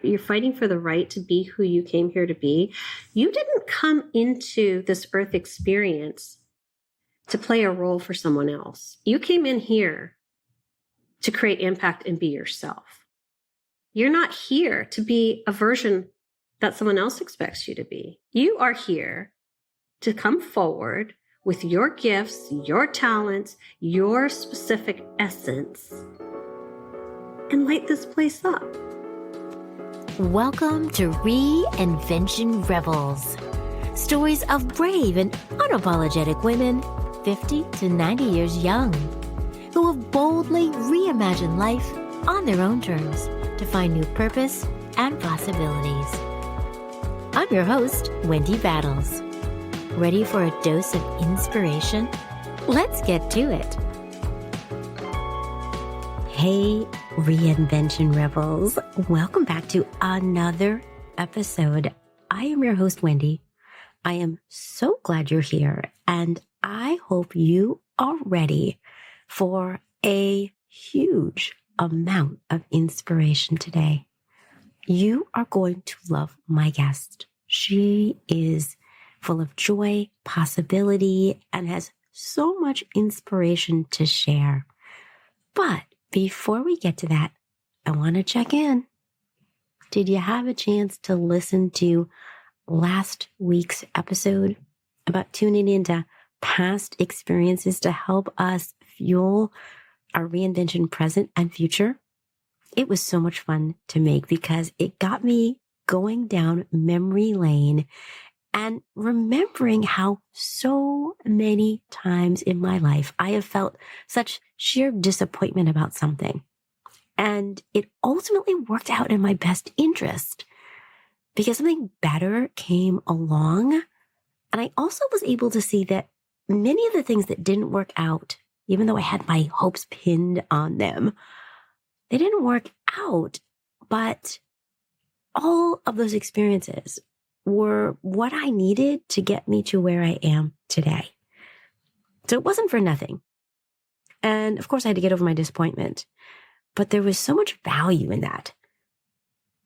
You're fighting for the right to be who you came here to be. You didn't come into this earth experience to play a role for someone else. You came in here to create impact and be yourself. You're not here to be a version that someone else expects you to be. You are here to come forward with your gifts, your talents, your specific essence, and light this place up. Welcome to Reinvention Rebels. Stories of brave and unapologetic women, 50 to 90 years young, who have boldly reimagined life on their own terms to find new purpose and possibilities. I'm your host, Wendy Battles. Ready for a dose of inspiration? Let's get to it. Hey, Reinvention Rebels. Welcome back to another episode. I am your host, Wendy. I am so glad you're here, and I hope you are ready for a huge amount of inspiration today. You are going to love my guest. She is full of joy, possibility, and has so much inspiration to share. But before we get to that, I want to check in. Did you have a chance to listen to last week's episode about tuning into past experiences to help us fuel our reinvention present and future? It was so much fun to make because it got me going down memory lane and remembering how so many times in my life I have felt such sheer disappointment about something. And it ultimately worked out in my best interest because something better came along. And I also was able to see that many of the things that didn't work out, even though I had my hopes pinned on them, they didn't work out. But all of those experiences were what I needed to get me to where I am today. So it wasn't for nothing. And of course, I had to get over my disappointment. But there was so much value in that.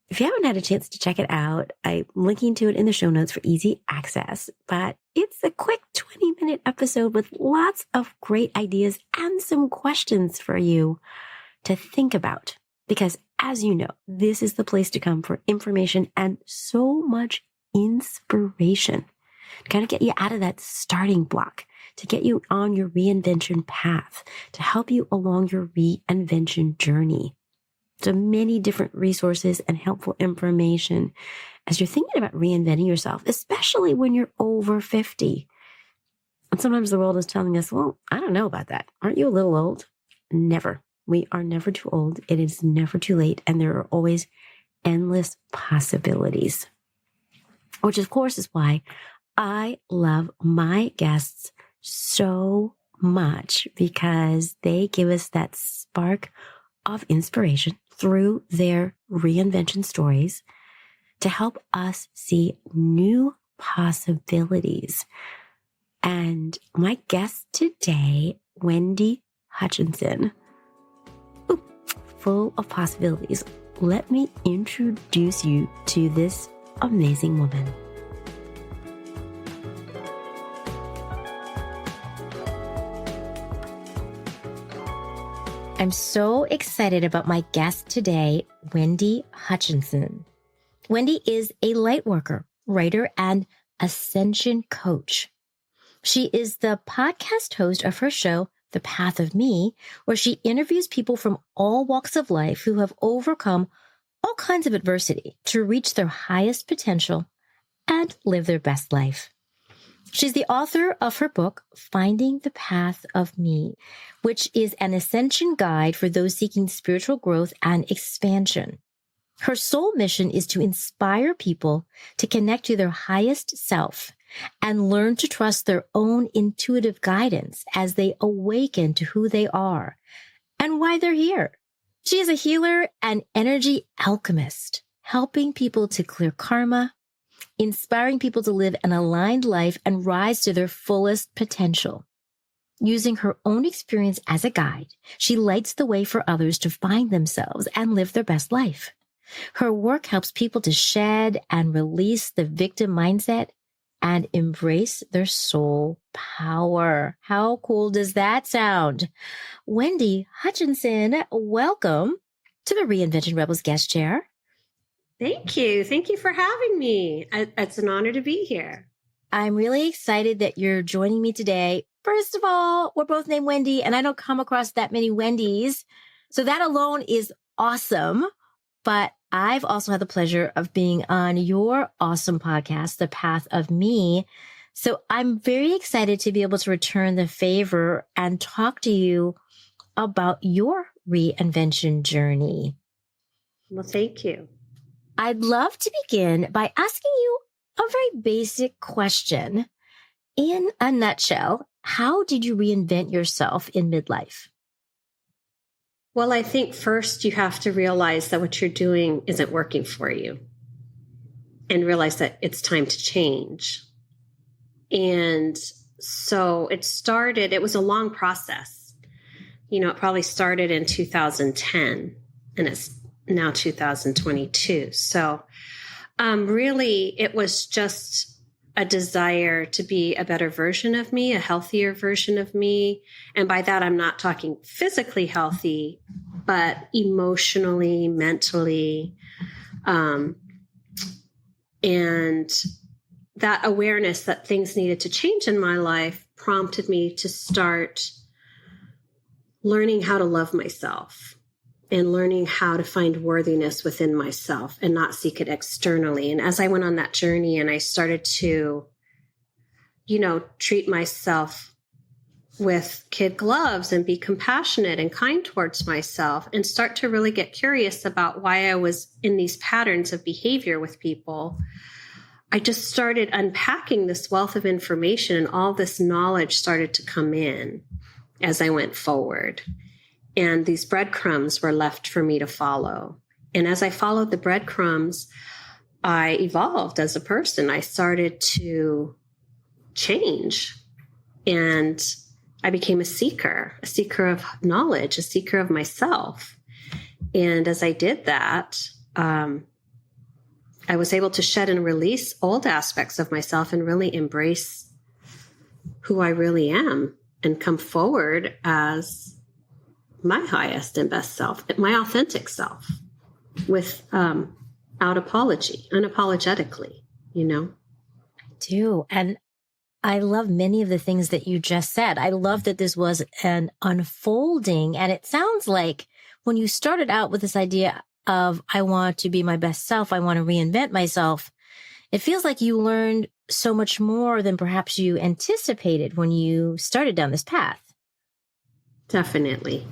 If you haven't had a chance to check it out, I'm linking to it in the show notes for easy access. But it's a quick 20-minute episode with lots of great ideas and some questions for you to think about. Because as you know, this is the place to come for information and so much inspiration to kind of get you out of that starting block, to get you on your reinvention path, to help you along your reinvention journey. So many different resources and helpful information as you're thinking about reinventing yourself, especially when you're over 50. And sometimes the world is telling us, well, I don't know about that. Aren't you a little old? Never. We are never too old. It is never too late. And there are always endless possibilities, which of course is why I love my guests so much, because they give us that spark of inspiration through their reinvention stories to help us see new possibilities. And my guest today, Wendy Hutchinson, full of possibilities. Let me introduce you to this amazing woman. I'm so excited about my guest today, Wendy Hutchinson. Wendy is a light worker, writer, and ascension coach. She is the podcast host of her show, The Path of Me, where she interviews people from all walks of life who have overcome all kinds of adversity to reach their highest potential and live their best life. She's the author of her book, Finding the Path of Me, which is an ascension guide for those seeking spiritual growth and expansion. Her sole mission is to inspire people to connect to their highest self and learn to trust their own intuitive guidance as they awaken to who they are and why they're here. She is a healer and energy alchemist, helping people to clear karma, inspiring people to live an aligned life and rise to their fullest potential. Using her own experience as a guide, she lights the way for others to find themselves and live their best life. Her work helps people to shed and release the victim mindset and embrace their soul power. How cool does that sound? Wendy Hutchinson, welcome to the Reinvention Rebels guest chair. Thank you. Thank you for having me. It's an honor to be here. I'm really excited that you're joining me today. First of all, we're both named Wendy, and I don't come across that many Wendys. So that alone is awesome. But I've also had the pleasure of being on your awesome podcast, The Path of Me. So I'm very excited to be able to return the favor and talk to you about your reinvention journey. Well, thank you. I'd love to begin by asking you a very basic question. In a nutshell, how did you reinvent yourself in midlife? Well, I think first you have to realize that what you're doing isn't working for you and realize that it's time to change. And so it was a long process. It probably started in 2010 and it's now 2022. So really it was just a desire to be a better version of me, a healthier version of me. And by that, I'm not talking physically healthy, but emotionally, mentally. And that awareness that things needed to change in my life prompted me to start learning how to love myself and learning how to find worthiness within myself and not seek it externally. And as I went on that journey and I started to, treat myself with kid gloves and be compassionate and kind towards myself and start to really get curious about why I was in these patterns of behavior with people, I just started unpacking this wealth of information and all this knowledge started to come in as I went forward. And these breadcrumbs were left for me to follow. And as I followed the breadcrumbs, I evolved as a person. I started to change. And I became a seeker of knowledge, a seeker of myself. And as I did that, I was able to shed and release old aspects of myself and really embrace who I really am and come forward as my highest and best self, my authentic self, without apology, unapologetically, I do. And I love many of the things that you just said. I love that this was an unfolding. And it sounds like when you started out with this idea of, I want to be my best self, I want to reinvent myself, it feels like you learned so much more than perhaps you anticipated when you started down this path. Definitely.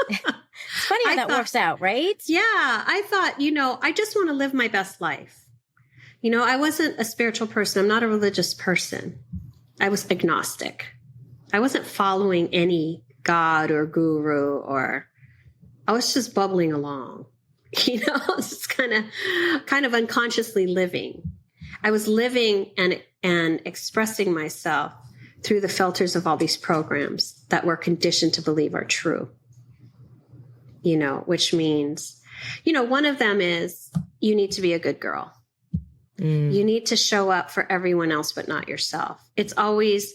It's funny how that works out, right? Yeah. I thought, I just want to live my best life. I wasn't a spiritual person. I'm not a religious person. I was agnostic. I wasn't following any god or guru, or I was just bubbling along, just kind of unconsciously living. I was living and expressing myself through the filters of all these programs that we're conditioned to believe are true, which means, one of them is you need to be a good girl. You need to show up for everyone else, but not yourself. It's always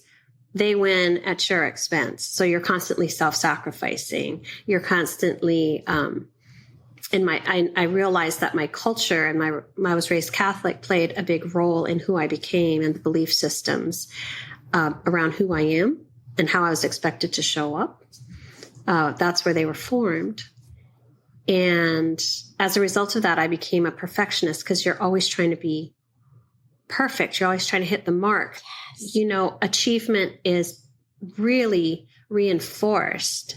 they win at your expense. So you're constantly self-sacrificing. You're constantly, I realized that my culture and I was raised Catholic played a big role in who I became and the belief systems around who I am and how I was expected to show up. That's where they were formed. And as a result of that, I became a perfectionist because you're always trying to be perfect. You're always trying to hit the mark. Yes. Achievement is really reinforced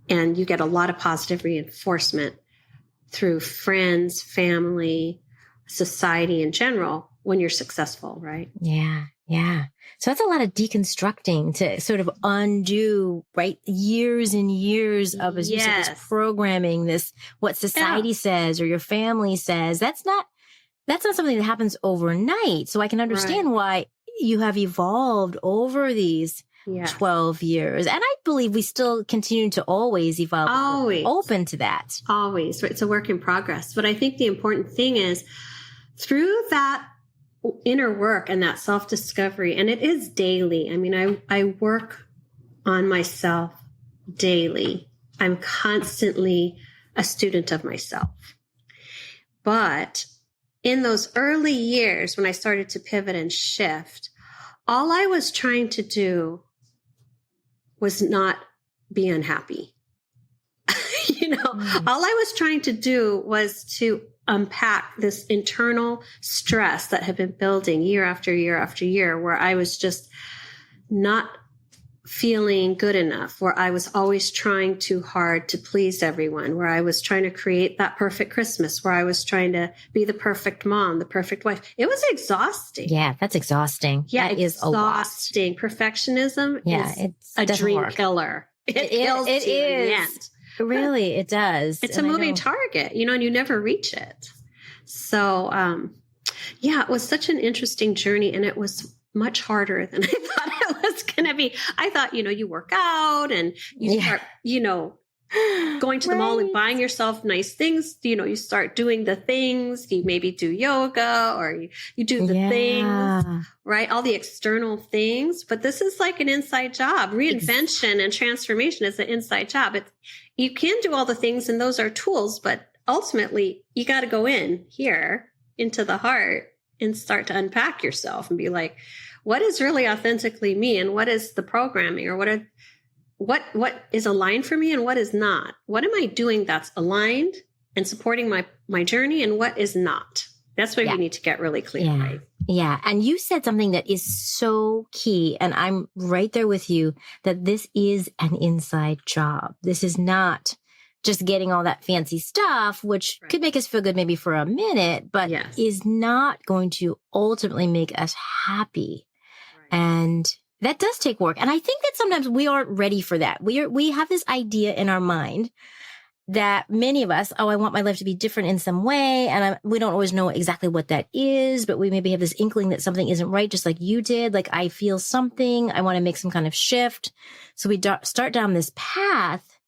and you get a lot of positive reinforcement through friends, family, society in general when you're successful, right? Yeah. Yeah. So that's a lot of deconstructing to sort of undo, right? Years and years of, as you said, this programming, this, what society says or your family says. That's not something that happens overnight. So I can understand why you have evolved over these Yes. 12 years. And I believe we still continue to always evolve. Always. Open to that. Always. It's a work in progress. But I think the important thing is through that inner work and that self-discovery, and it is daily. I mean, I work on myself daily. I'm constantly a student of myself. But in those early years when I started to pivot and shift, all I was trying to do was not be unhappy. All I was trying to do was to unpack this internal stress that had been building year after year after year, where I was just not feeling good enough, where I was always trying too hard to please everyone, where I was trying to create that perfect Christmas, where I was trying to be the perfect mom, the perfect wife. It was exhausting. Yeah, that's exhausting. Yeah, that is exhausting. Perfectionism is it's a dream killer. It kills you in the end. Really, it does. It's a moving target, and you never reach it. So, it was such an interesting journey, and it was much harder than I thought it was going to be. I thought, you work out and you start, going to the mall and buying yourself nice things. You start doing the things. You maybe do yoga or you do the things, right? All the external things. But this is like an inside job. Reinvention and transformation is an inside job. You can do all the things, and those are tools, but ultimately you got to go in here into the heart and start to unpack yourself and be like, what is really authentically me, and what is the programming, or what is aligned for me and what is not? What am I doing that's aligned and supporting my journey, and what is not? That's where you need to get really clear, right? Yeah. And you said something that is so key, and I'm right there with you, that this is an inside job. This is not just getting all that fancy stuff, which could make us feel good maybe for a minute, but is not going to ultimately make us happy. Right. And that does take work. And I think that sometimes we aren't ready for that. We have this idea in our mind that many of us, I want my life to be different in some way. And we don't always know exactly what that is, but we maybe have this inkling that something isn't right, just like you did. Like, I feel something, I want to make some kind of shift. So we start down this path.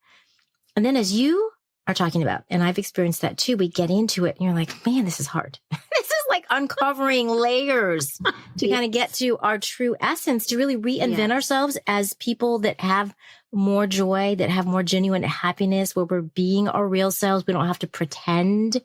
And then, as you are talking about, and I've experienced that too, we get into it and you're like, man, this is hard. This is like uncovering layers to kind of get to our true essence, to really reinvent ourselves as people that have more joy, that have more genuine happiness, where we're being our real selves. We don't have to pretend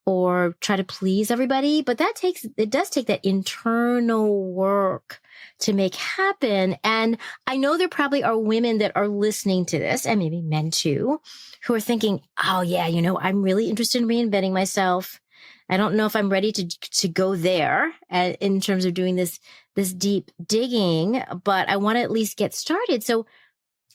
or try to please everybody, but it does take that internal work to make happen. And I know there probably are women that are listening to this, and maybe men too, who are thinking, oh yeah, I'm really interested in reinventing myself. I don't know if I'm ready to go there in terms of doing this deep digging, but I want to at least get started. So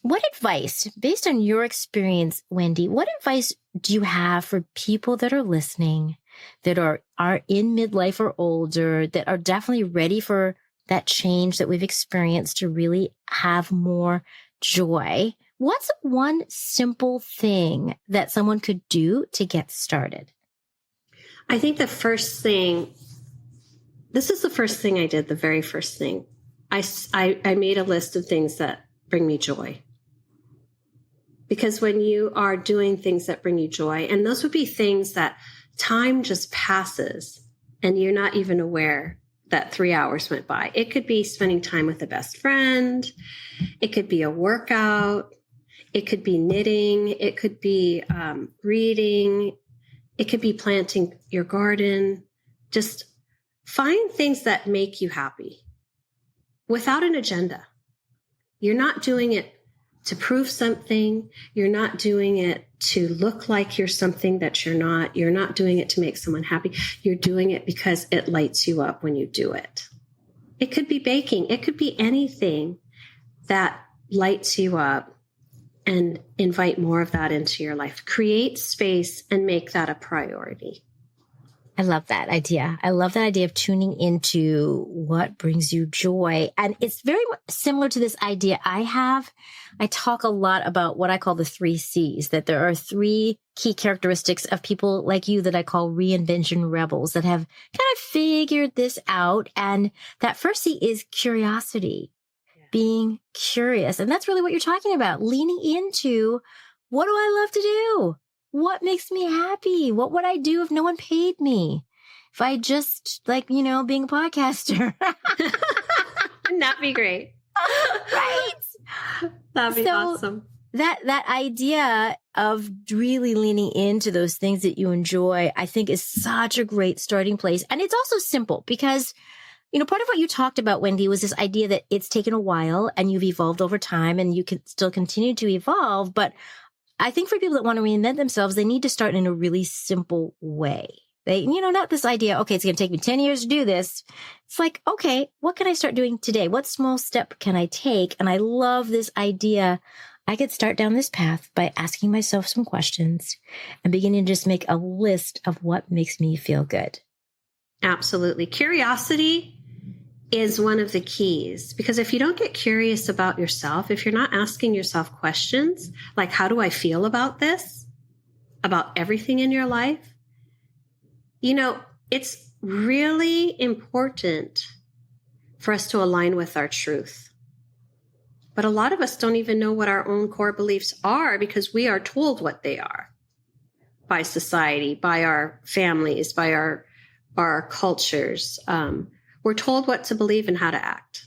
what advice, based on your experience, Wendy, what advice do you have for people that are listening, that are in midlife or older, that are definitely ready for that change that we've experienced to really have more joy? What's one simple thing that someone could do to get started? I think the first thing, this is the first thing I did, the very first thing. I made a list of things that bring me joy. Because when you are doing things that bring you joy, and those would be things that time just passes and you're not even aware that 3 hours went by. It could be spending time with a best friend. It could be a workout. It could be knitting. It could be reading. It could be planting your garden. Just find things that make you happy without an agenda. You're not doing it to prove something. You're not doing it to look like you're something that you're not. You're not doing it to make someone happy. You're doing it because it lights you up when you do it. It could be baking. It could be anything that lights you up, and invite more of that into your life. Create space and make that a priority. I love that idea. I love that idea of tuning into what brings you joy. And it's very similar to this idea I talk a lot about what I call the 3 C's, that there are 3 key characteristics of people like you that I call reinvention rebels, that have kind of figured this out. And that first C is curiosity. being curious. And that's really what you're talking about, leaning into, what do I love to do? What makes me happy? What would I do if no one paid me? If I just being a podcaster. Wouldn't that be great? Right. That'd be awesome. That idea of really leaning into those things that you enjoy, I think is such a great starting place. And it's also simple because, part of what you talked about, Wendy, was this idea that it's taken a while and you've evolved over time and you can still continue to evolve. But I think for people that want to reinvent themselves, they need to start in a really simple way. They, not this idea, okay, it's going to take me 10 years to do this. It's like, okay, what can I start doing today? What small step can I take? And I love this idea. I could start down this path by asking myself some questions and beginning to just make a list of what makes me feel good. Absolutely. Curiosity is one of the keys, because if you don't get curious about yourself, if you're not asking yourself questions like, how do I feel about this, about everything in your life? It's really important for us to align with our truth. But a lot of us don't even know what our own core beliefs are because we are told what they are by society, by our families, by our cultures. We're told what to believe and how to act.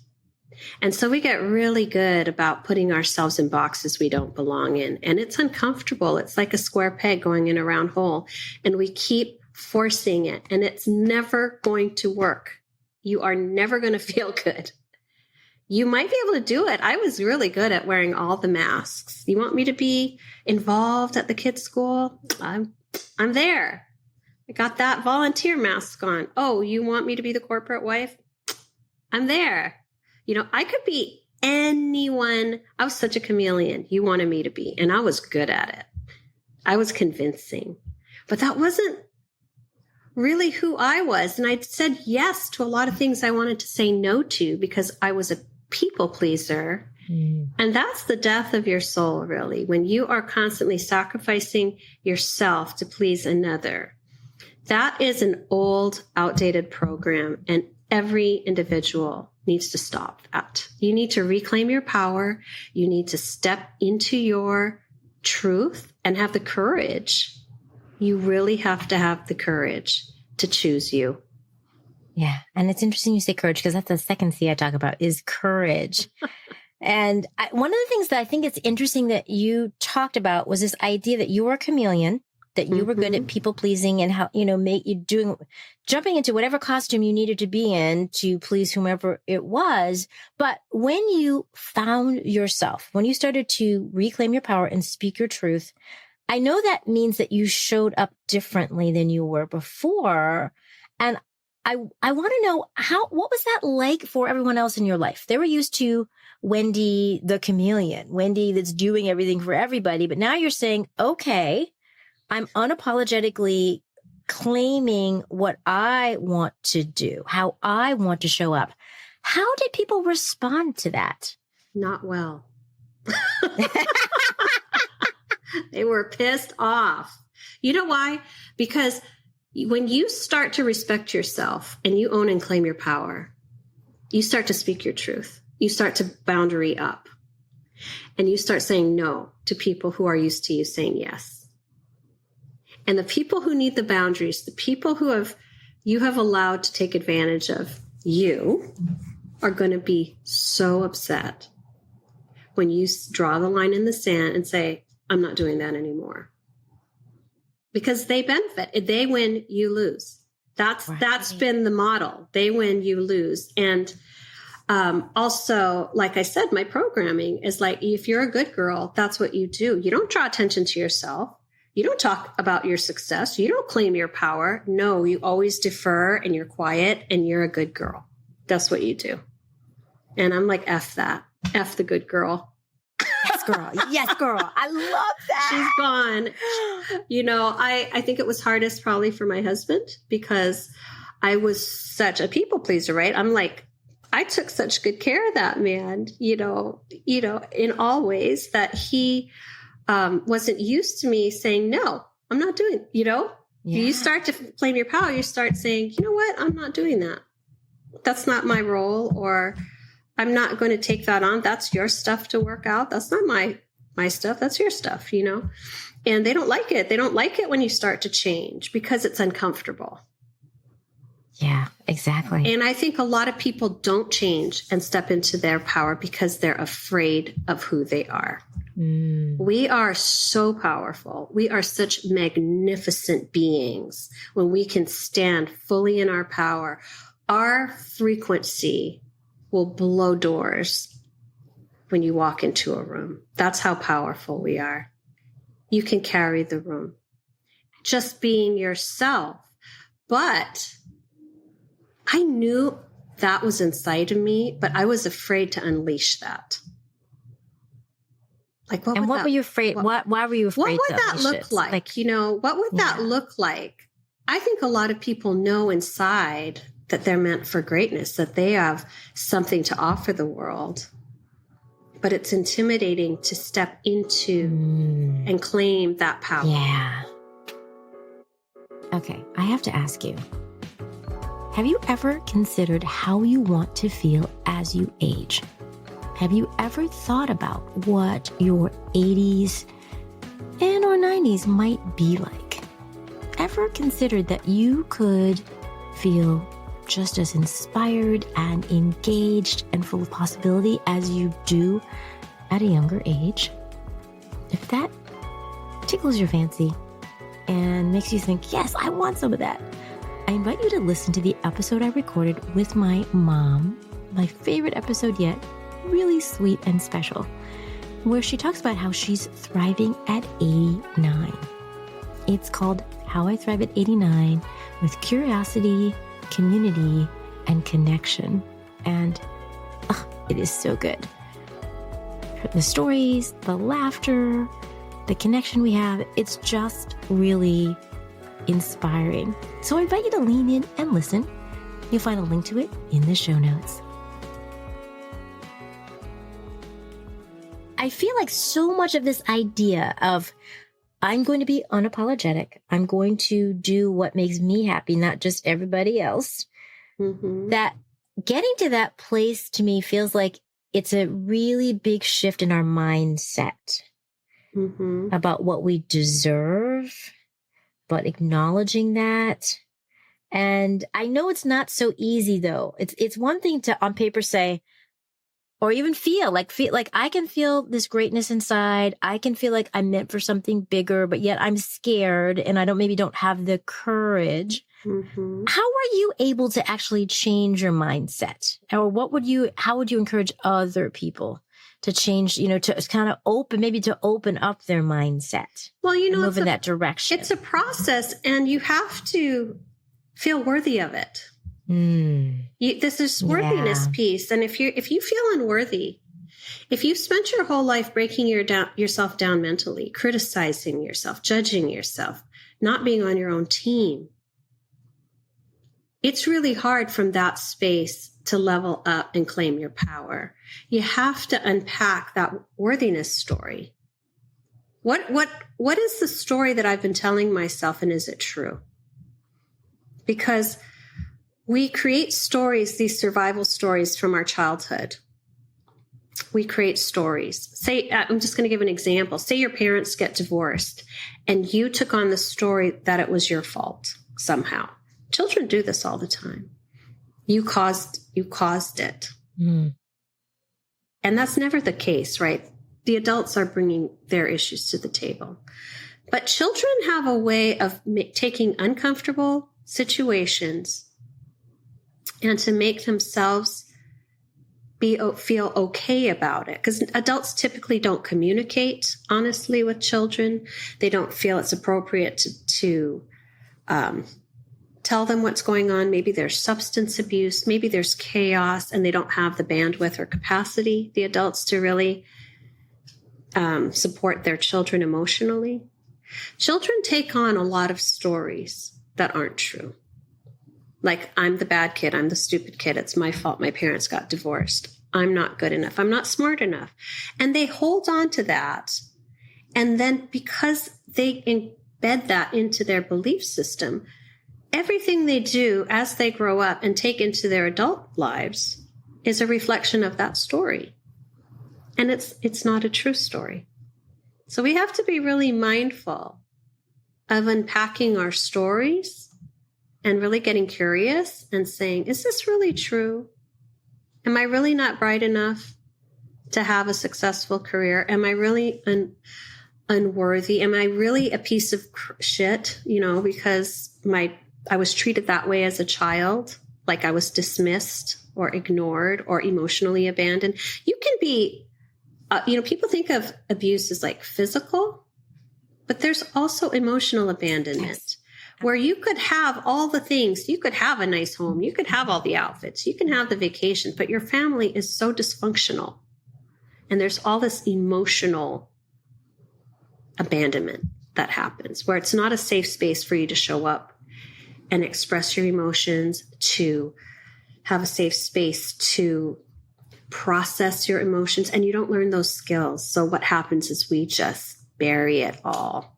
And so we get really good about putting ourselves in boxes we don't belong in. And it's uncomfortable. It's like a square peg going in a round hole. And we keep forcing it. And it's never going to work. You are never going to feel good. You might be able to do it. I was really good at wearing all the masks. You want me to be involved at the kids' school? I'm there. I got that volunteer mask on. Oh, you want me to be the corporate wife? I'm there. I could be anyone. I was such a chameleon you wanted me to be, and I was good at it. I was convincing, but that wasn't really who I was. And I said yes to a lot of things I wanted to say no to because I was a people pleaser. And that's the death of your soul, really, when you are constantly sacrificing yourself to please another. That is an old, outdated program, and every individual needs to stop that. You need to reclaim your power. You need to step into your truth and have the courage. You really have to have the courage to choose you. Yeah. And it's interesting you say courage because that's the second C I talk about is courage. And one of the things that I think it's interesting that you talked about was this idea that you were a chameleon, that you were good at people pleasing and how, jumping into whatever costume you needed to be in to please whomever it was. But when you found yourself, when you started to reclaim your power and speak your truth, I know that means that you showed up differently than you were before. And I want to know what was that like for everyone else in your life? They were used to Wendy, the chameleon, Wendy that's doing everything for everybody. But now you're saying, okay, I'm unapologetically claiming what I want to do, how I want to show up. How did people respond to that? Not well. They were pissed off. You know why? Because when you start to respect yourself and you own and claim your power, you start to speak your truth. You start to boundary up and you start saying no to people who are used to you saying yes. And the people who need the boundaries, the people who you have allowed to take advantage of you are going to be so upset when you draw the line in the sand and say, I'm not doing that anymore. Because they benefit. They win, you lose. That's been the model. They win, you lose. And also, like I said, my programming is like, if you're a good girl, that's what you do. You don't draw attention to yourself. You don't talk about your success. You don't claim your power. No, you always defer and you're quiet and you're a good girl. That's what you do. And I'm like, F that. F the good girl. Yes, girl. Yes, girl. I love that. She's gone. I think it was hardest probably for my husband because I was such a people pleaser, right? I'm like, I took such good care of that man, in all ways that he wasn't used to me saying, no, I'm not doing, Yeah. You start to claim your power. You start saying, you know what? I'm not doing that. That's not my role. Or I'm not going to take that on. That's your stuff to work out. That's not my stuff. That's your stuff, you know? And they don't like it. They don't like it when you start to change because it's uncomfortable. Yeah, exactly. And I think a lot of people don't change and step into their power because they're afraid of who they are. We are so powerful. We are such magnificent beings when we can stand fully in our power. Our frequency will blow doors when you walk into a room. That's how powerful we are. You can carry the room. Just being yourself. But I knew that was inside of me, but I was afraid to unleash that. Like, what? And what were you afraid? Why were you afraid? What would that look like? You know, what would that look like? I think a lot of people know inside that they're meant for greatness, that they have something to offer the world. But it's intimidating to step into and claim that power. Yeah. Okay, I have to ask you, have you ever considered how you want to feel as you age? Have you ever thought about what your 80s and or 90s might be like? Ever considered that you could feel just as inspired and engaged and full of possibility as you do at a younger age? If that tickles your fancy and makes you think, yes, I want some of that, I invite you to listen to the episode I recorded with my mom, my favorite episode yet, really sweet and special, where she talks about how she's thriving at 89. It's called How I Thrive at 89 with Curiosity, Community, and Connection. And it is so good. The stories, the laughter, the connection we have, it's just really inspiring. So I invite you to lean in and listen. You'll find a link to it in the show notes. I feel like so much of this idea of I'm going to be unapologetic, I'm going to do what makes me happy, not just everybody else, that getting to that place to me feels like it's a really big shift in our mindset about what we deserve, but acknowledging that. And I know it's not so easy though. It's one thing to on paper say, or even feel like I can feel this greatness inside. I can feel like I'm meant for something bigger, but yet I'm scared and I maybe don't have the courage. How are you able to actually change your mindset? Or how would you encourage other people to change, to kind of open up their mindset? Well, move in that direction. It's a process and you have to feel worthy of it. This is worthiness piece. And if you feel unworthy, if you spent your whole life breaking yourself down mentally, criticizing yourself, judging yourself, not being on your own team, it's really hard from that space to level up and claim your power. You have to unpack that worthiness story. What is the story that I've been telling myself, and is it true? Because we create stories, these survival stories from our childhood. We create stories. Say, I'm just going to give an example. Say your parents get divorced and you took on the story that it was your fault somehow. Children do this all the time. You caused it. And that's never the case, right? The adults are bringing their issues to the table. But children have a way of taking uncomfortable situations and to make themselves feel okay about it. Because adults typically don't communicate honestly with children. They don't feel it's appropriate to tell them what's going on. Maybe there's substance abuse. Maybe there's chaos, and they don't have the bandwidth or capacity, the adults, to really support their children emotionally. Children take on a lot of stories that aren't true. Like, I'm the bad kid. I'm the stupid kid. It's my fault. My parents got divorced. I'm not good enough. I'm not smart enough. And they hold on to that. And then because they embed that into their belief system, everything they do as they grow up and take into their adult lives is a reflection of that story. And it's not a true story. So we have to be really mindful of unpacking our stories and really getting curious and saying, is this really true? Am I really not bright enough to have a successful career? Am I really unworthy? Am I really a piece of shit? Because I was treated that way as a child, like I was dismissed or ignored or emotionally abandoned. You can be, people think of abuse as like physical, but there's also emotional abandonment. Yes. Where you could have all the things. You could have a nice home. You could have all the outfits. You can have the vacations, but your family is so dysfunctional. And there's all this emotional abandonment that happens where it's not a safe space for you to show up and express your emotions, to have a safe space to process your emotions, and you don't learn those skills. So what happens is we just bury it all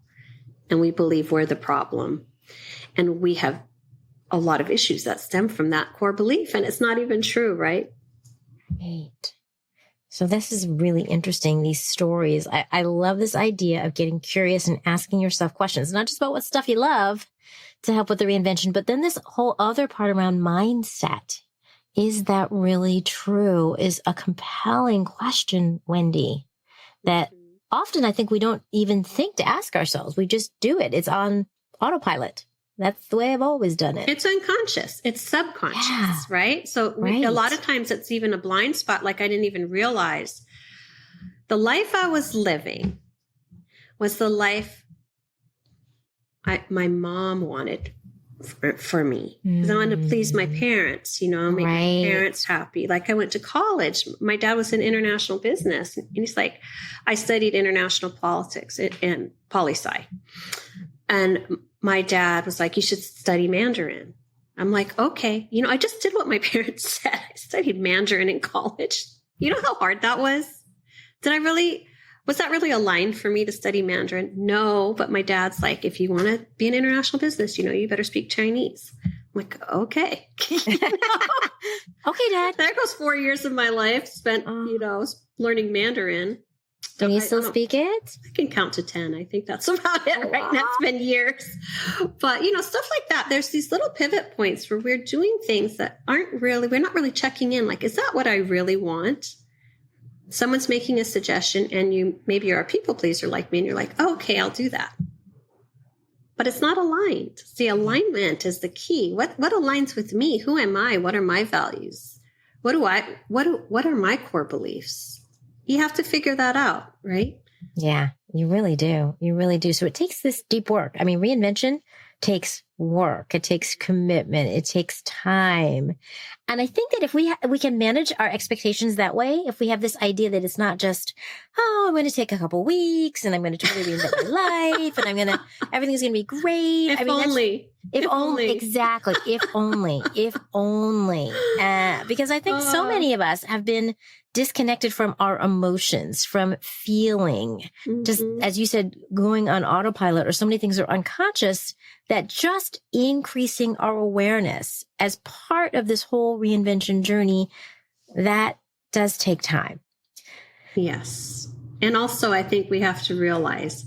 and we believe we're the problem. And we have a lot of issues that stem from that core belief, and it's not even true, right? Right. So this is really interesting, these stories. I love this idea of getting curious and asking yourself questions, not just about what stuff you love to help with the reinvention, but then this whole other part around mindset. Is that really true? Is a compelling question, Wendy, that often I think we don't even think to ask ourselves. We just do it. It's on autopilot. That's the way I've always done it. It's unconscious. It's subconscious, right? So a lot of times it's even a blind spot. Like I didn't even realize the life I was living was the life my mom wanted for me. Because I wanted to please my parents, make my parents happy. Like I went to college. My dad was in international business. And he's like, I studied international politics and poli-sci. And my dad was like, you should study Mandarin. I'm like, okay. I just did what my parents said. I studied Mandarin in college. You know how hard that was? Was that really a line for me to study Mandarin? No, but my dad's like, if you want to be in international business, you better speak Chinese. I'm like, okay. Okay, Dad. There goes 4 years of my life spent, learning Mandarin. Can you still speak it? I can count to 10. I think that's about it right now. It's been years. But, stuff like that. There's these little pivot points where we're doing things that we're not really checking in. Like, is that what I really want? Someone's making a suggestion and maybe you're a people pleaser like me and you're like, oh, okay, I'll do that. But it's not aligned. See, alignment is the key. What aligns with me? Who am I? What are my values? What are my core beliefs? You have to figure that out, right? Yeah, you really do. You really do. So it takes this deep work. I mean, reinvention takes work. It takes commitment. It takes time. And I think that if we can manage our expectations that way, if we have this idea that it's not just, oh, I'm going to take a couple weeks and I'm going to totally reinvent my life and everything's going to be great. If only. Exactly. If only. Because I think so many of us have been disconnected from our emotions, from feeling, just as you said, going on autopilot, or so many things are unconscious, that just increasing our awareness as part of this whole reinvention journey, that does take time. Yes. And also I think we have to realize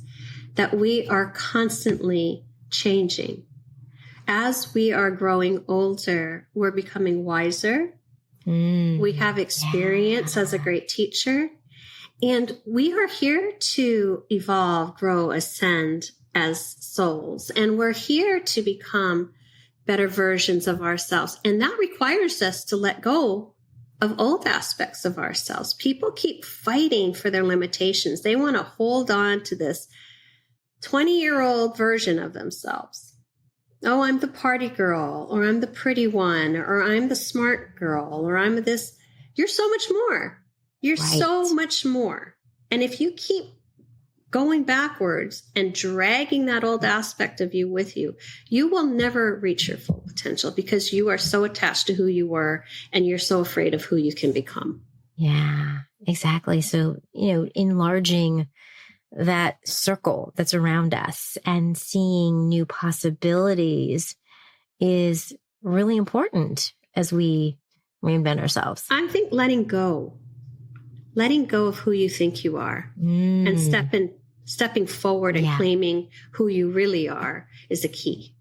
that we are constantly changing. As we are growing older, we're becoming wiser. We have experience as a great teacher, and we are here to evolve, grow, ascend as souls. And we're here to become better versions of ourselves. And that requires us to let go of old aspects of ourselves. People keep fighting for their limitations. They want to hold on to this 20-year-old version of themselves. Oh, I'm the party girl, or I'm the pretty one, or I'm the smart girl, or I'm this. You're so much more. You're so much more. And if you keep going backwards and dragging that old aspect of you with you, you will never reach your full potential because you are so attached to who you were and you're so afraid of who you can become. Yeah, exactly. So, enlarging that circle that's around us and seeing new possibilities is really important as we reinvent ourselves? I think letting go of who you think you are and stepping forward and claiming who you really are is the key.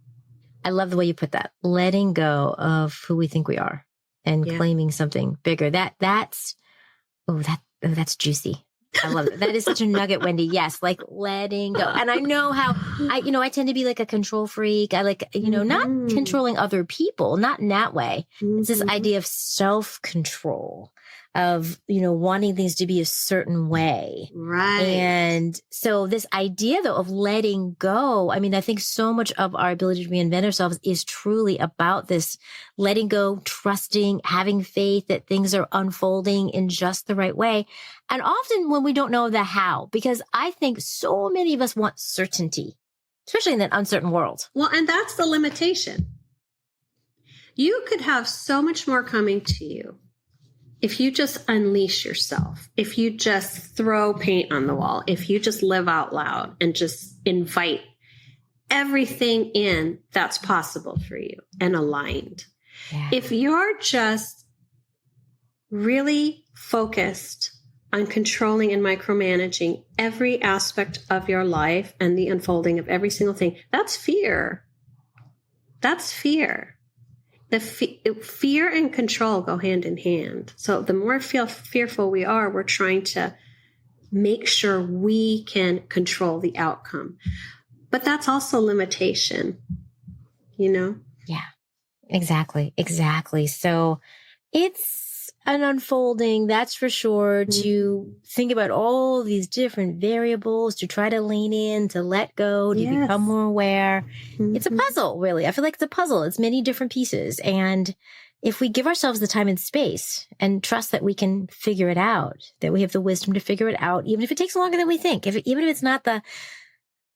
I love the way you put that. Letting go of who we think we are and claiming something bigger. That's juicy. I love it. That is such a nugget, Wendy. Yes. Like letting go. And I know how I tend to be like a control freak. I like, not controlling other people, not in that way. It's this idea of self-control, of, wanting things to be a certain way. Right. And so this idea though of letting go, I mean, I think so much of our ability to reinvent ourselves is truly about this letting go, trusting, having faith that things are unfolding in just the right way. And often when we don't know the how, because I think so many of us want certainty, especially in an uncertain world. Well, and that's the limitation. You could have so much more coming to you if you just unleash yourself, if you just throw paint on the wall, if you just live out loud and just invite everything in that's possible for you and aligned. Yeah. If you're just really focused on controlling and micromanaging every aspect of your life and the unfolding of every single thing, that's fear. That's fear. The fear and control go hand in hand. So the more fearful we are, we're trying to make sure we can control the outcome. But that's also limitation, Yeah, exactly. So it's an unfolding, that's for sure, to think about all these different variables, to try to lean in, to let go, to become more aware. It's a puzzle, really. I feel like it's a puzzle. It's many different pieces. And if we give ourselves the time and space and trust that we can figure it out, that we have the wisdom to figure it out, even if it takes longer than we think, even if it's not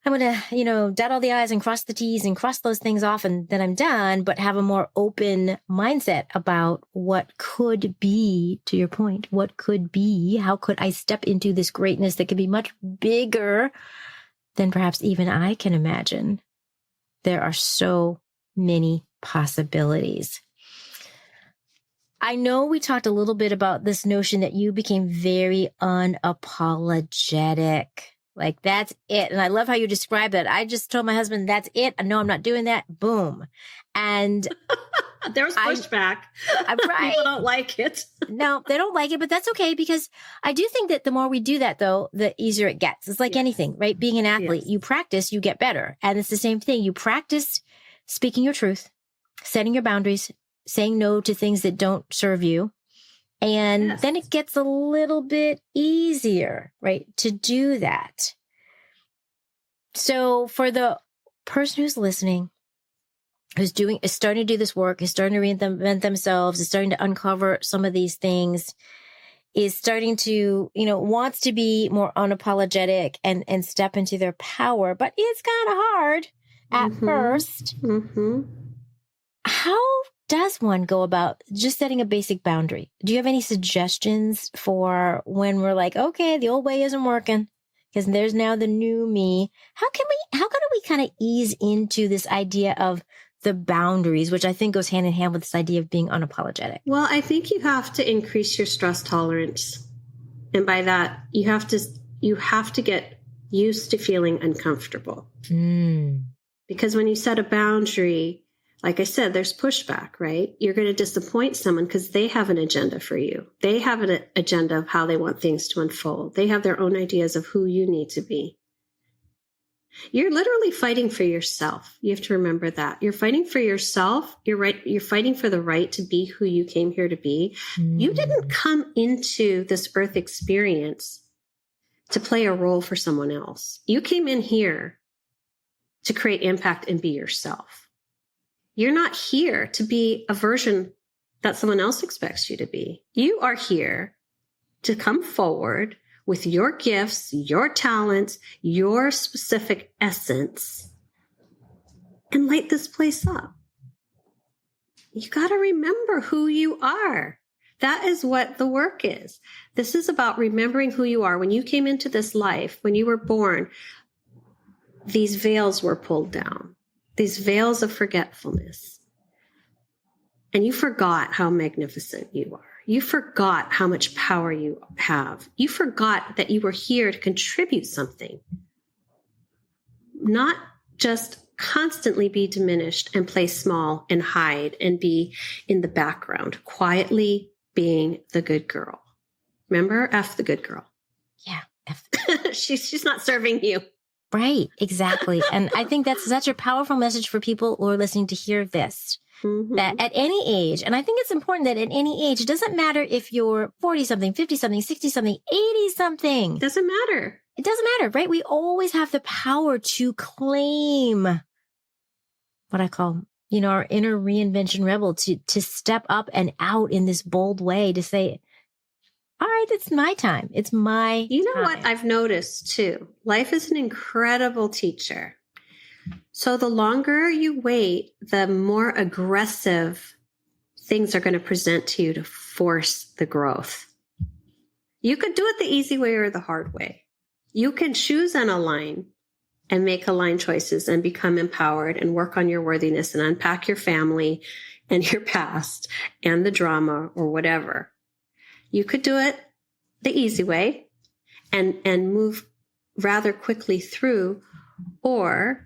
I'm going to, dot all the I's and cross the T's and cross those things off and then I'm done, but have a more open mindset about what could be, to your point, what could be, how could I step into this greatness that could be much bigger than perhaps even I can imagine. There are so many possibilities. I know we talked a little bit about this notion that you became very unapologetic. Like, that's it. And I love how you describe that. I just told my husband, that's it. I know I'm not doing that. Boom. And there's pushback. Right. People don't like it. No, they don't like it, but that's okay, because I do think that the more we do that, though, the easier it gets. It's like anything, right? Being an athlete, you practice, you get better. And it's the same thing. You practice speaking your truth, setting your boundaries, saying no to things that don't serve you. And then it gets a little bit easier, right, to do that. So for the person who's listening, is starting to do this work, is starting to reinvent themselves, is starting to uncover some of these things, is starting to, wants to be more unapologetic and step into their power, but it's kind of hard at first. How does one go about just setting a basic boundary? Do you have any suggestions for when we're like, okay, the old way isn't working because there's now the new me? How do we kind of ease into this idea of the boundaries, which I think goes hand in hand with this idea of being unapologetic? Well, I think you have to increase your stress tolerance. And by that, you have to get used to feeling uncomfortable. Because when you set a boundary, like I said, there's pushback, right? You're going to disappoint someone because they have an agenda for you. They have an agenda of how they want things to unfold. They have their own ideas of who you need to be. You're literally fighting for yourself. You have to remember that. You're fighting for yourself. You're fighting for the right to be who you came here to be. You didn't come into this earth experience to play a role for someone else. You came in here to create impact and be yourself. You're not here to be a version that someone else expects you to be. You are here to come forward with your gifts, your talents, your specific essence, and light this place up. You got to remember who you are. That is what the work is. This is about remembering who you are. When you came into this life, when you were born, these veils were pulled down. These veils of forgetfulness. and you forgot how magnificent you are. You forgot how much power you have. You forgot that you were here to contribute something, not just constantly be diminished and play small and hide and be in the background, quietly being the good girl. Remember, F the good girl. Yeah. She's not serving you. Right. Exactly. And I think that's such a powerful message for people who are listening to hear this. Mm-hmm. That at any age, and I think it's important that at any age, it doesn't matter if you're 40-something, 50-something, 60-something, 80-something. Doesn't matter. It doesn't matter, right? We always have the power to claim what I call, our inner reinvention rebel, to step up and out in this bold way to say, all right, it's my time. It's my time. What I've noticed too? Life is an incredible teacher. So the longer you wait, the more aggressive things are going to present to you to force the growth. You could do it the easy way or the hard way. You can choose and align and make aligned choices and become empowered and work on your worthiness and unpack your family and your past and the drama or whatever. You could do it the easy way and move rather quickly through, or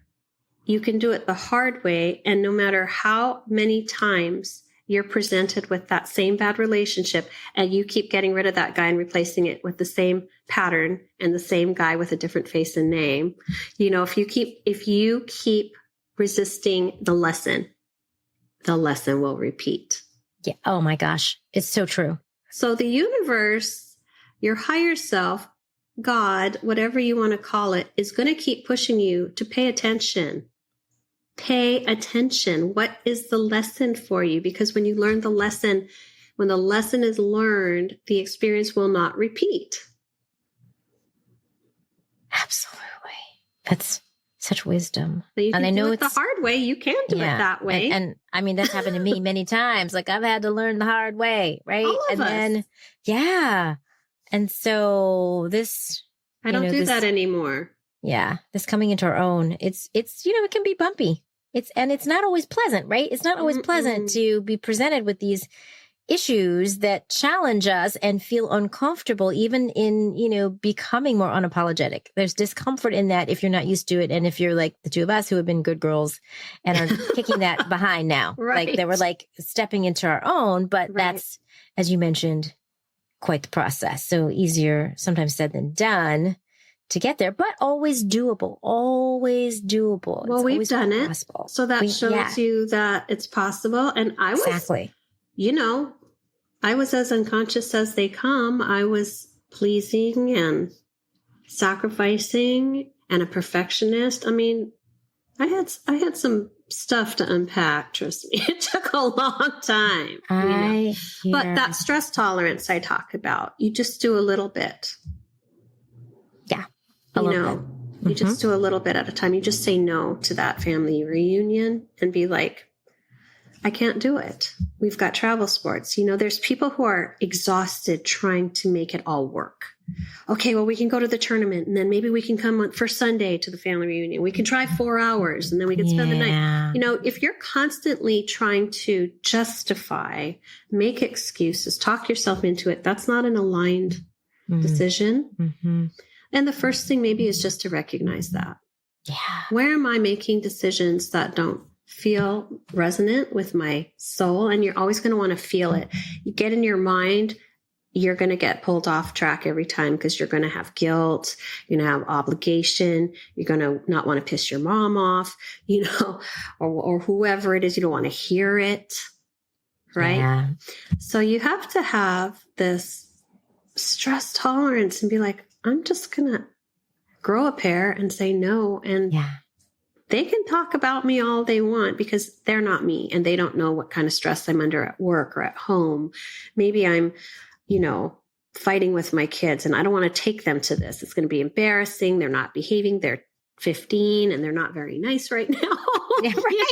you can do it the hard way. And no matter how many times you're presented with that same bad relationship and you keep getting rid of that guy and replacing it with the same pattern and the same guy with a different face and name, if you keep resisting the lesson will repeat. Yeah. Oh my gosh. It's so true. So the universe, your higher self, God, whatever you want to call it, is going to keep pushing you to pay attention. Pay attention. What is the lesson for you? Because when you learn the lesson, when the lesson is learned, the experience will not repeat. Absolutely. That's such wisdom. So you can and I know it's the hard way. You can do it that way. And I mean, that's happened to me many times. Like I've had to learn the hard way, right? All of us. Then, yeah. And so this, I don't do that anymore. Yeah. This coming into our own, it's, it can be bumpy. It's not always pleasant, right? It's not always pleasant to be presented with these issues that challenge us and feel uncomfortable, even in, becoming more unapologetic. There's discomfort in that if you're not used to it. And if you're like the two of us who have been good girls and are kicking that behind now, right. Like they were like stepping into our own, but That's, as you mentioned, quite the process. So easier sometimes said than done to get there, but always doable, always doable. Well, we've done it. Possible. So that shows you that it's possible. And I was, exactly. I was as unconscious as they come. I was pleasing and sacrificing and a perfectionist. I mean, I had some stuff to unpack. Trust me. It took a long time. But that stress tolerance I talk about, you just do a little bit. Yeah. You just do a little bit at a time. You just say no to that family reunion and be like, I can't do it. We've got travel sports. There's people who are exhausted trying to make it all work. Okay, well, we can go to the tournament and then maybe we can come for Sunday to the family reunion. We can drive 4 hours and then we can spend the night. If you're constantly trying to justify, make excuses, talk yourself into it, that's not an aligned decision. Mm-hmm. And the first thing maybe is just to recognize that. Yeah. Where am I making decisions that don't feel resonant with my soul? And you're always going to want to feel it. You get in your mind, you're going to get pulled off track every time because you're going to have guilt, you're going to have obligation, you're going to not want to piss your mom off, or whoever it is, you don't want to hear it, right? Yeah. So you have to have this stress tolerance and be like, I'm just going to grow a pair and say no. And they can talk about me all they want because they're not me and they don't know what kind of stress I'm under at work or at home. Maybe I'm, fighting with my kids and I don't want to take them to this. It's going to be embarrassing. They're not behaving. They're 15 and they're not very nice right now. Yeah, right.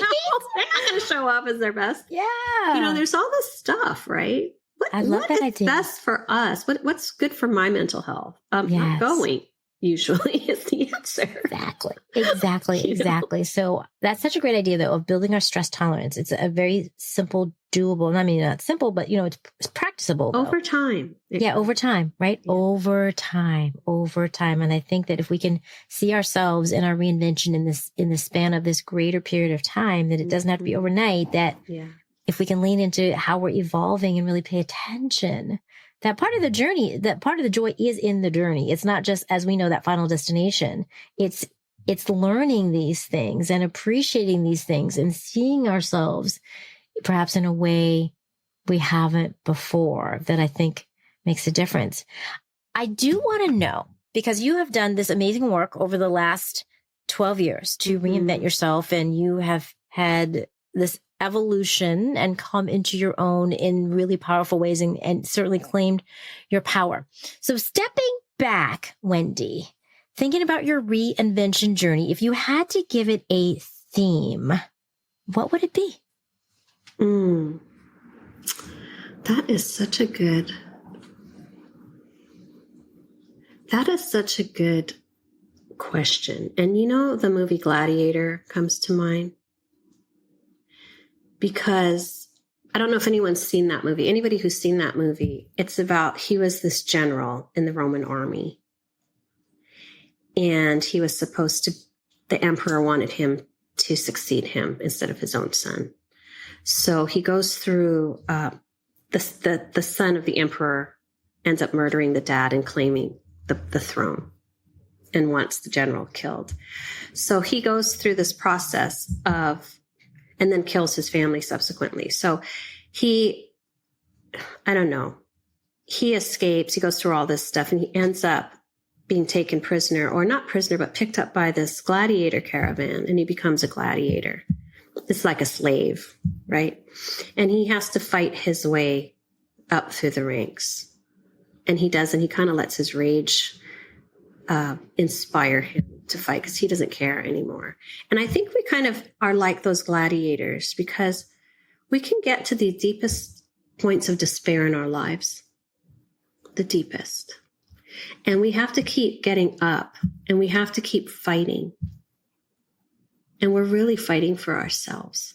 They're not going to show up as their best. Yeah. There's all this stuff, right? I love that idea. What's best for us? What's good for my mental health? Not going. usually is the answer. Exactly. So that's such a great idea, though, of building our stress tolerance. It's a very simple, doable, I mean, not simple, but, it's practicable. Though. Over time. Over time, right? Yeah. Over time. And I think that if we can see ourselves in our reinvention in the span of this greater period of time, that it doesn't have to be overnight, that if we can lean into how we're evolving and really pay attention, that part of the journey, that part of the joy is in the journey. It's not just, as we know, that final destination. It's learning these things and appreciating these things and seeing ourselves perhaps in a way we haven't before, that I think makes a difference. I do want to know, because you have done this amazing work over the last 12 years to reinvent yourself, and you have had this evolution and come into your own in really powerful ways, and certainly claimed your power. So stepping back, Wendy, thinking about your reinvention journey, if you had to give it a theme, what would it be? That is such a good question. And the movie Gladiator comes to mind, because I don't know if anyone's seen that movie. Anybody who's seen that movie, it's about, he was this general in the Roman army, and he was the emperor wanted him to succeed him instead of his own son. So he goes through, the son of the emperor ends up murdering the dad and claiming the throne and wants the general killed. So he goes through this process and then kills his family subsequently. So he escapes, he goes through all this stuff, and he ends up being taken prisoner, or not prisoner, but picked up by this gladiator caravan, and he becomes a gladiator. It's like a slave, right? And he has to fight his way up through the ranks. And he does, and he kind of lets his rage inspire him to fight, because he doesn't care anymore. And I think we kind of are like those gladiators, because we can get to the deepest points of despair in our lives, the deepest. And we have to keep getting up, and we have to keep fighting. And we're really fighting for ourselves,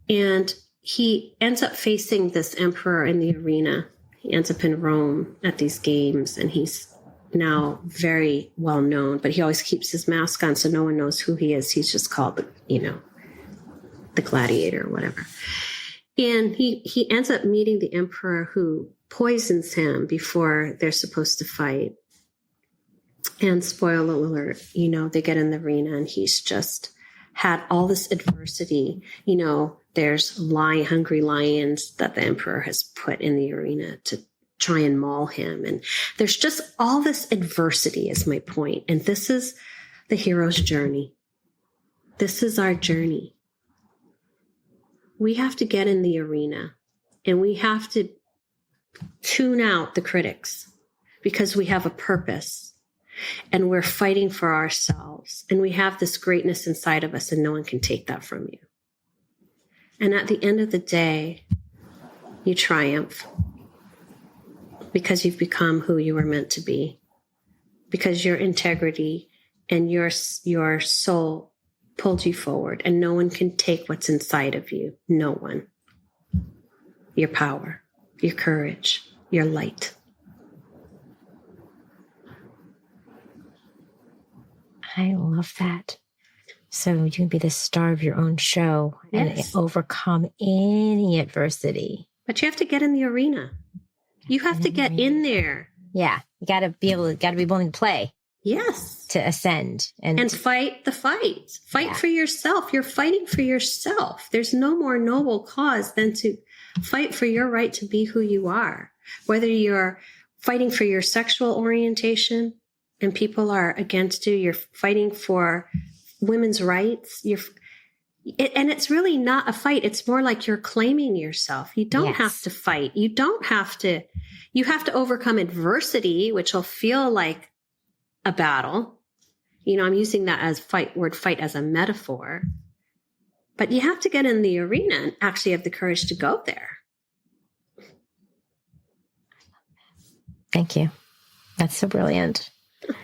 And he ends up facing this emperor in the arena. He ends up in Rome at these games, and he's now very well known, but he always keeps his mask on, so no one knows who he is. He's just called the gladiator or whatever. And he ends up meeting the emperor, who poisons him before they're supposed to fight. And spoiler alert, they get in the arena, and he's just had all this adversity. There's hungry lions that the emperor has put in the arena to try and maul him. And there's just all this adversity, is my point. And this is the hero's journey. This is our journey. We have to get in the arena, and we have to tune out the critics, because we have a purpose. And we're fighting for ourselves. And we have this greatness inside of us, and no one can take that from you. And at the end of the day, you triumph, because you've become who you were meant to be. Because your integrity and your soul pulled you forward, and no one can take what's inside of you. No one. Your power, your courage, your light. I love that. So you can be the star of your own show and overcome any adversity. But you have to get in the arena. You have to get in there. Yeah. You got to be willing to play. Yes. To ascend. And fight the fight. Fight for yourself. You're fighting for yourself. There's no more noble cause than to fight for your right to be who you are. Whether you're fighting for your sexual orientation and people are against you, you're fighting for women's rights. And it's really not a fight. It's more like you're claiming yourself. You don't have to fight. You have to overcome adversity, which will feel like a battle. I'm using that as word fight as a metaphor, but you have to get in the arena and actually have the courage to go there. Thank you. That's so brilliant.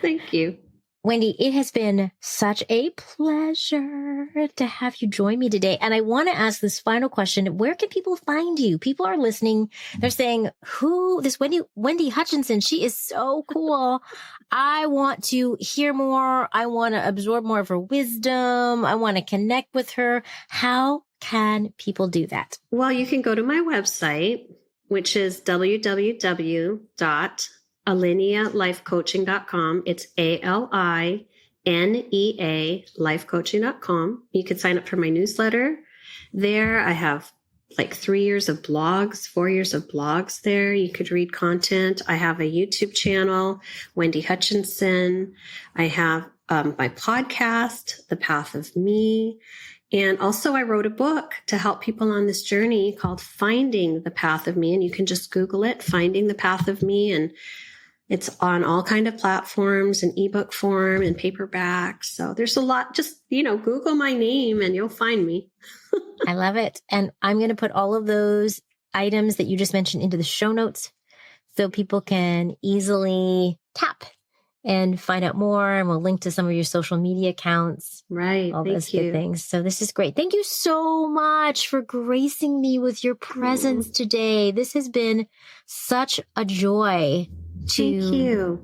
Thank you. Wendy, it has been such a pleasure to have you join me today. And I want to ask this final question. Where can people find you? People are listening. They're saying, this Wendy Hutchinson, she is so cool. I want to hear more. I want to absorb more of her wisdom. I want to connect with her. How can people do that? Well, you can go to my website, which is www.alinealifecoaching.com. It's ALINEA lifecoaching.com. You can sign up for my newsletter there. I have like 4 years of blogs there. You could read content. I have a YouTube channel, Wendy Hutchinson. I have my podcast, The Path of Me. And also I wrote a book to help people on this journey called Finding the Path of Me. And you can just Google it, Finding the Path of Me. And it's on all kind of platforms in ebook form and paperback. So there's a lot, just, Google my name and you'll find me. I love it. And I'm going to put all of those items that you just mentioned into the show notes so people can easily tap and find out more. And we'll link to some of your social media accounts. Right. All those good things. So this is great. Thank you so much for gracing me with your presence today. This has been such a joy to hear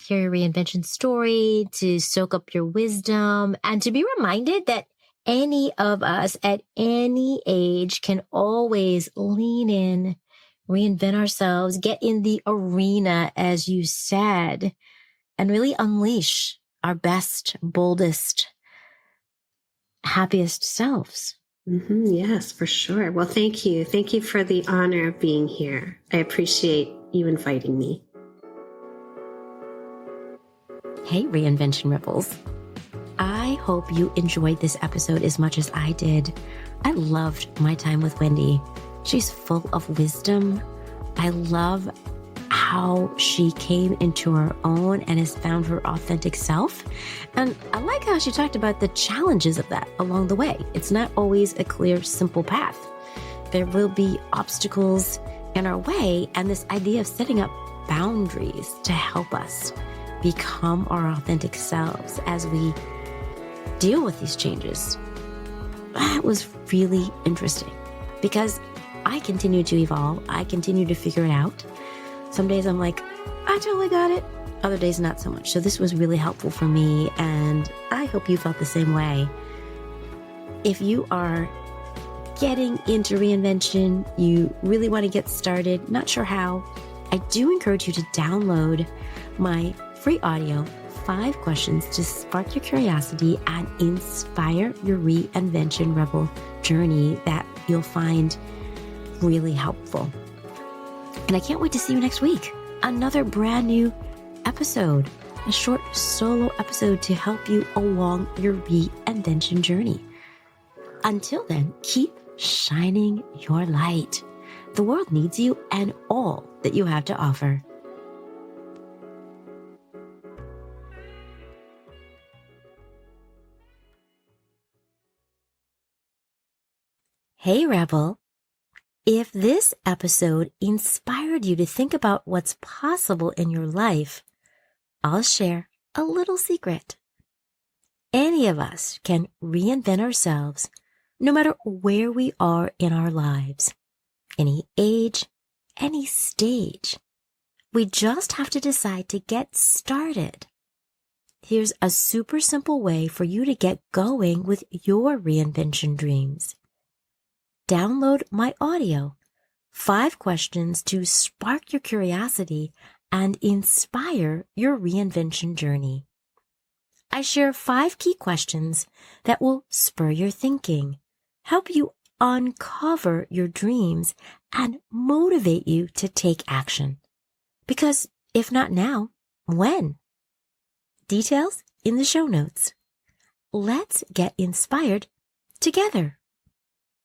your reinvention story, to soak up your wisdom, and to be reminded that any of us at any age can always lean in, reinvent ourselves, get in the arena, as you said, and really unleash our best, boldest, happiest selves. Yes, for sure. Well, thank you. Thank you for the honor of being here. I appreciate you inviting me. Hey, Reinvention Rebels. I hope you enjoyed this episode as much as I did. I loved my time with Wendy. She's full of wisdom. I love how she came into her own and has found her authentic self. And I like how she talked about the challenges of that along the way. It's not always a clear, simple path. There will be obstacles in our way, and this idea of setting up boundaries to help us become our authentic selves as we deal with these changes. That was really interesting because I continue to evolve. I continue to figure it out. Some days I'm like, I totally got it. Other days, not so much. So this was really helpful for me. And I hope you felt the same way. If you are getting into reinvention, you really want to get started, not sure how, I do encourage you to download my free audio, 5 questions to spark your curiosity and inspire your reinvention rebel journey that you'll find really helpful. And I can't wait to see you next week. Another brand new episode, a short solo episode to help you along your reinvention journey. Until then, keep shining your light. The world needs you and all that you have to offer. Hey, Rebel. If this episode inspired you to think about what's possible in your life, I'll share a little secret. Any of us can reinvent ourselves no matter where we are in our lives, any age, any stage. We just have to decide to get started. Here's a super simple way for you to get going with your reinvention dreams. Download my audio, 5 questions to spark your curiosity and inspire your reinvention journey. I share 5 key questions that will spur your thinking, help you uncover your dreams, and motivate you to take action. Because if not now, when? Details in the show notes. Let's get inspired together.